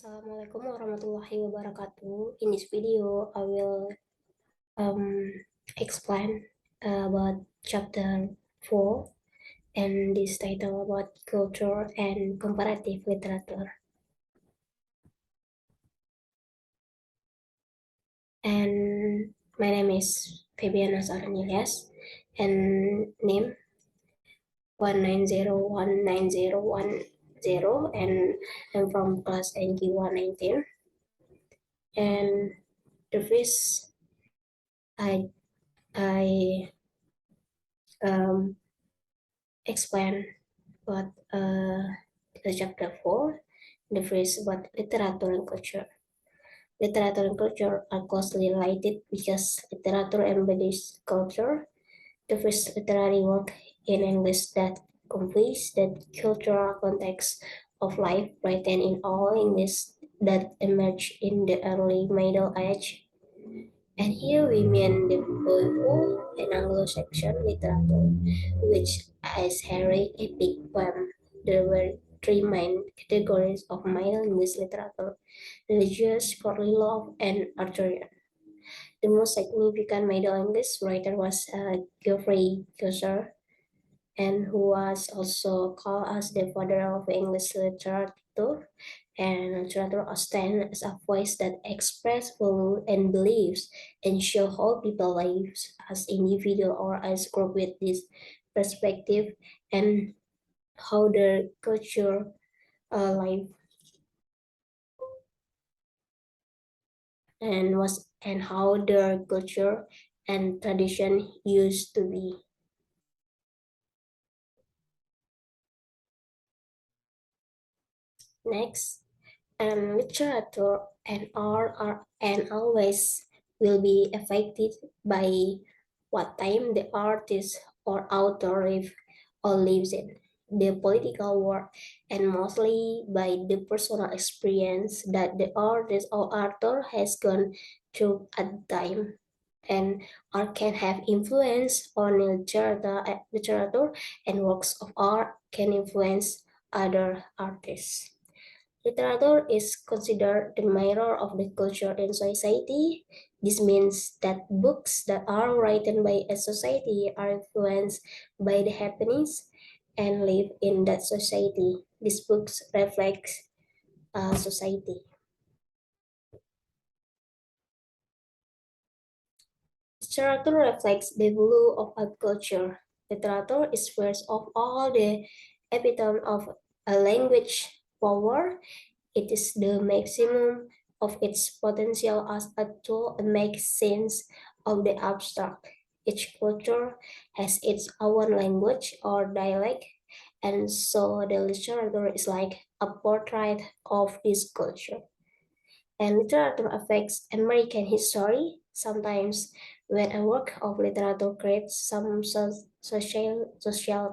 Assalamualaikum warahmatullahi wabarakatuh. In this video, I will um, explain about chapter 4 and this title about culture and comparative literature. And my name is Fabiana Saranias and name 190190110, and I'm from class NG 119. And the first I um, explain what the chapter 4, the phrase about literature and culture. Literature and culture are closely related because literature embodies culture. The first literary work in English that conveys the cultural context of life written in Old English that emerged in the early Middle Age. And here we mean the Bible and Anglo-Saxon literature, which is Harry epic poem. There were three main categories of Middle English literature: religious, courtly love, and Arthurian. The most significant Middle English writer was Geoffrey Chaucer, and who was also called as the father of English literature. And literature stands as a voice that expresses value and beliefs and show how people live as individual or as group with this perspective, and how their culture life and how their culture and tradition used to be. Next, and literature and art are and always will be affected by what time the artist or author lives in, the political world, and mostly by the personal experience that the artist or author has gone through at the time. And art can have influence on literature, and works of art can influence other artists. Literature is considered the mirror of the culture and society. This means that books that are written by a society are influenced by the happenings and live in that society. These books reflect society. Literature reflects the value of a culture. Literature is first of all the epitome of a language power. It is the maximum of its potential as a tool to make sense of the abstract. Each culture has its own language or dialect, and so the literature is like a portrait of this culture. And literature affects American history. Sometimes, when a work of literature creates some social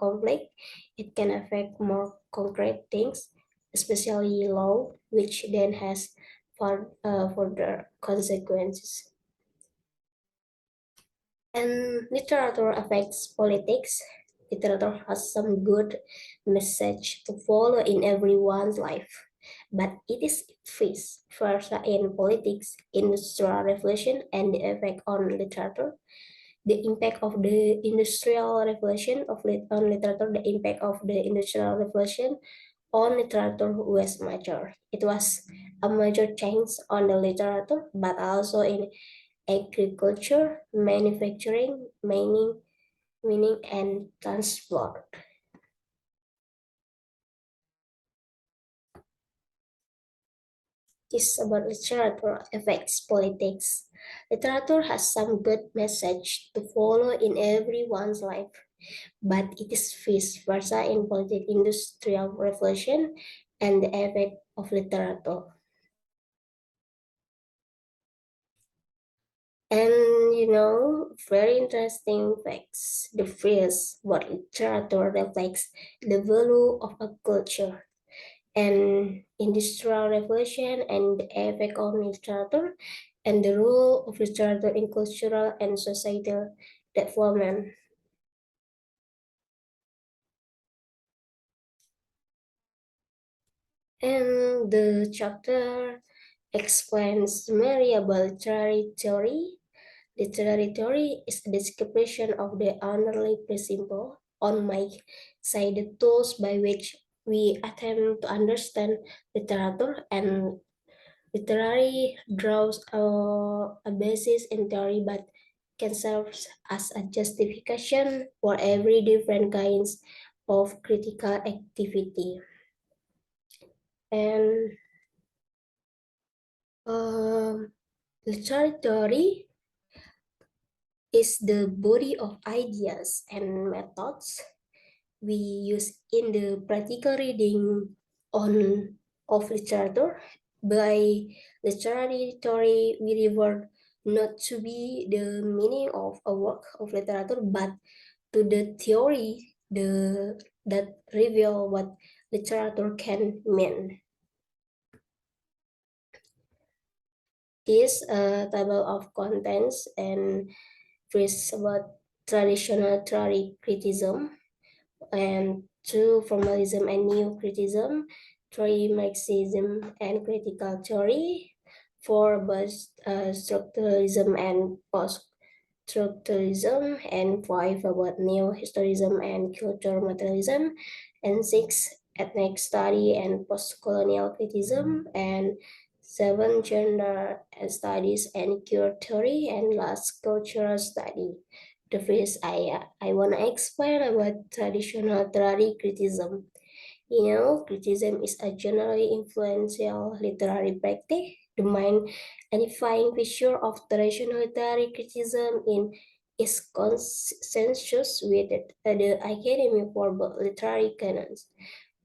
conflict, it can affect more concrete things, especially law, which then has further consequences. And literature affects politics. Literature has some good message to follow in everyone's life, but it is faced first in politics, industrial revolution, and the effect on literature. The impact of the industrial revolution on literature, the impact of the industrial revolution on literature was major. It was a major change on the literature, but also in agriculture, manufacturing, mining, and transport. This about literature affects politics. Literature has some good message to follow in everyone's life, but it is vice versa in political industrial revolution and the effect of literature. And very interesting facts. The phrase what literature reflects the value of a culture and industrial revolution and the effect on literature and the role of literature in cultural and societal development. And the chapter explains Mary about literary theory. Literary theory is a description of the underlying principle on my side, the tools by which we attempt to understand literature, and literary draws a basis in theory but can serve as a justification for every different kinds of critical activity. And um, literary theory is the body of ideas and methods we use in the practical reading on of literature. By literary theory, we refer not to be the meaning of a work of literature, but to the theory that reveal what literature can mean. This table of contents and first about traditional theory criticism, and two, formalism and new criticism; three, Marxism and critical theory; four, structuralism and post-structuralism; and five, about neo-historism and cultural materialism; and six, ethnic study and post-colonial criticism; and seven, gender and studies and queer theory; and last, cultural study. The first, I want to explain about traditional literary criticism. Criticism is a generally influential literary practice. The main unifying feature of traditional literary criticism is consensus with the Academy for Literary Canons,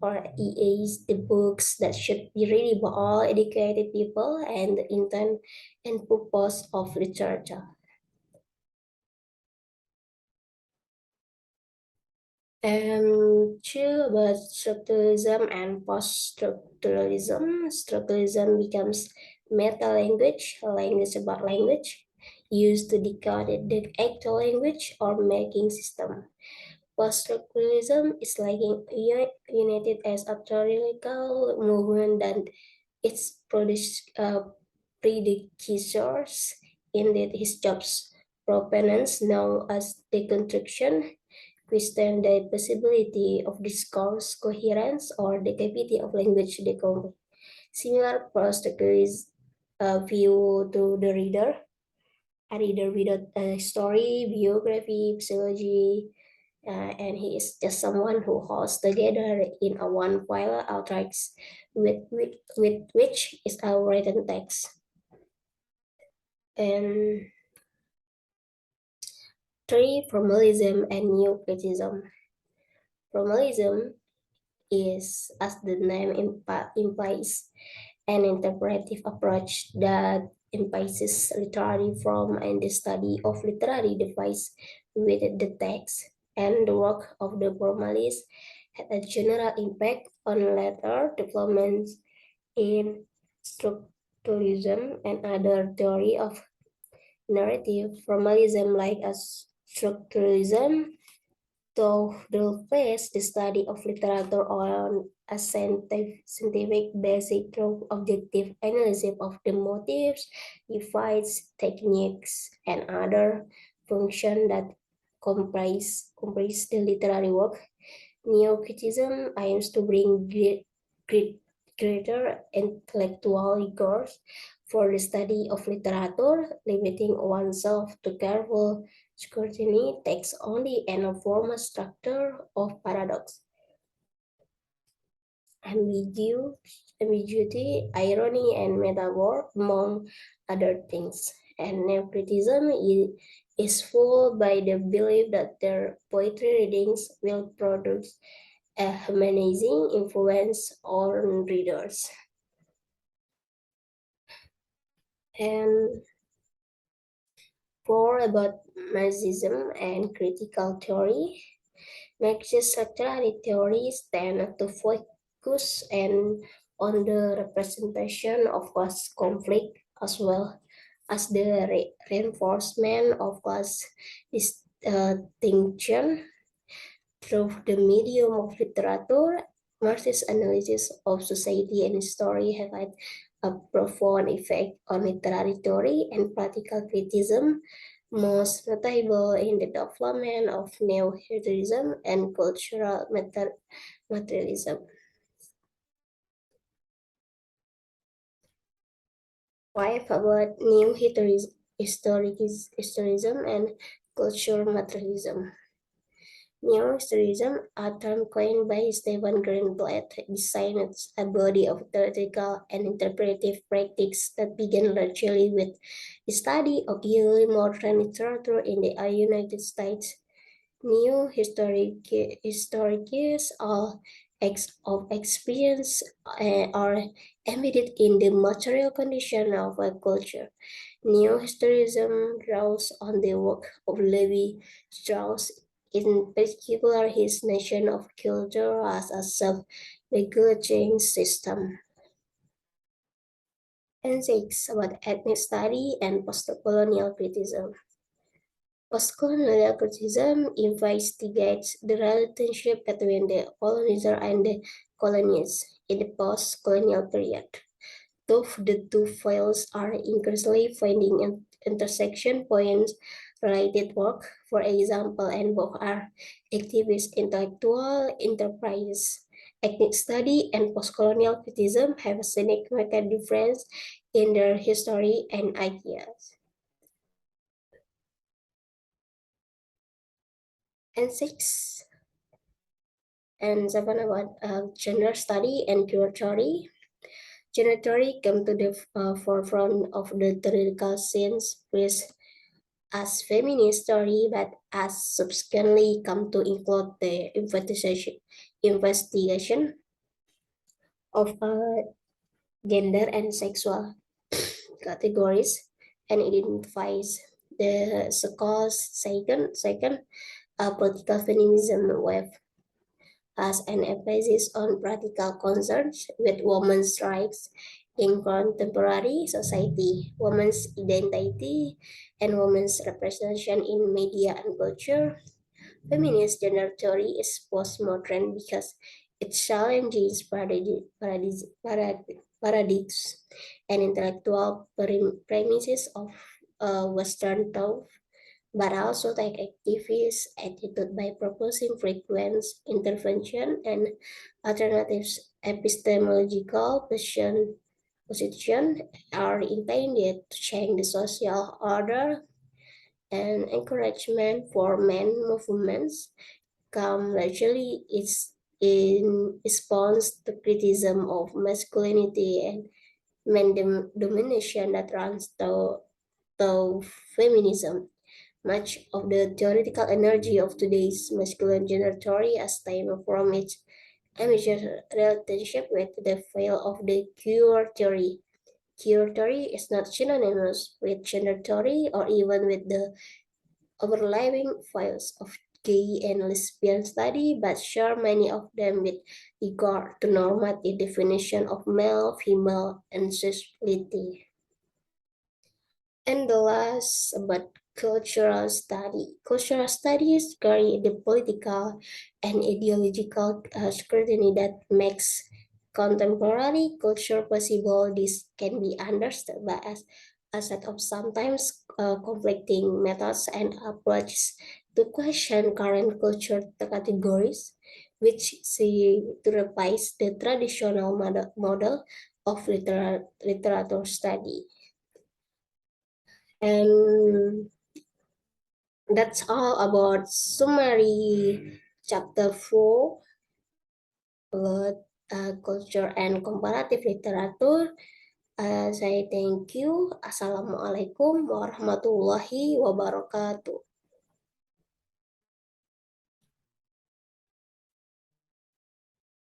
or EAs, the books that should be read by all educated people, and the intent and purpose of literature. Two, about structuralism and post-structuralism. Structuralism becomes meta-language, a language about language, used to decode the actual language or making system. Post-structuralism is like united as a theoretical movement that its predecessors. Indeed, his job's proponents, known as deconstruction, question the possibility of discourse coherence or the capacity of language decorum. Similar perspectives view to the reader. A reader without a story, biography, psychology, and he is just someone who holds together in a one file outrights with which is our written text. And three, formalism and new criticism. Formalism is, as the name implies, an interpretive approach that emphasizes literary form and the study of literary device with the text and the work of the formalist had a general impact on later developments in structuralism and other theory of narrative. Formalism, like as structuralism, though the face the study of literature on a scientific basic through objective analysis of the motives, devices, techniques, and other functions that comprise the literary work. Neo-criticism aims to bring greater intellectual rigor for the study of literature, limiting oneself to careful scrutiny, takes only and a formal structure of paradox, ambiguity, irony, and metaphor, among other things. And neo-criticism is fueled by the belief that their poetry readings will produce a humanizing influence on readers. And four, about Marxism and critical theory. Marxist literary theories tend to focus on the representation of class conflict as well as the reinforcement of class distinction through the medium of literature. Marx's analysis of society and story have had a profound effect on literary theory and practical criticism, most notable in the development of neo-historism and cultural materialism. Five about historicism and cultural materialism. Neo-historism, a term coined by Stephen Greenblatt, designs a body of theoretical and interpretive practice that began largely with the study of early modern literature in the United States. New histories or of experience are embedded in the material condition of a culture. Neo-historism draws on the work of Levi Strauss, in particular his notion of culture as a self-regulating system. And six, about ethnic study and post-colonial criticism. Post-colonial criticism investigates the relationship between the colonizer and the colonies in the post-colonial period. Though the two fields are increasingly finding intersection points related work, for example, and both are activist intellectual enterprises. Ethnic study and post-colonial criticism have a significant difference in their history and ideas. And six, and seven about gender study and queer theory. Gender theory came to the forefront of the theoretical scenes with as feminist story, but has subsequently come to include the investigation of gender and sexual categories and identifies the so-called second political feminism wave as an emphasis on practical concerns with women's rights in contemporary society, women's identity, and women's representation in media and culture. Feminist gender theory is postmodern because it challenges paradigms and intellectual premises of Western thought, but also take activist attitude by proposing frequent intervention and alternatives. Epistemological position are intended to change the social order, and encouragement for men movements come largely is in response to criticism of masculinity and men domination that runs to feminism. Much of the theoretical energy of today's masculine gender theory has stemmed from its amateur relationship with the field of the queer theory. Queer theory is not synonymous with gender theory or even with the overlapping fields of gay and lesbian study, but share many of them with regard to normative definition of male, female, and sexuality. And the last about cultural study. Cultural studies carry the political and ideological scrutiny that makes contemporary culture possible. This can be understood by as a set of sometimes conflicting methods and approaches to question current culture categories, which see to replace the traditional model of literature study. And that's all about summary chapter 4 about culture and comparative literature. Saya thank you. Assalamualaikum warahmatullahi wabarakatuh.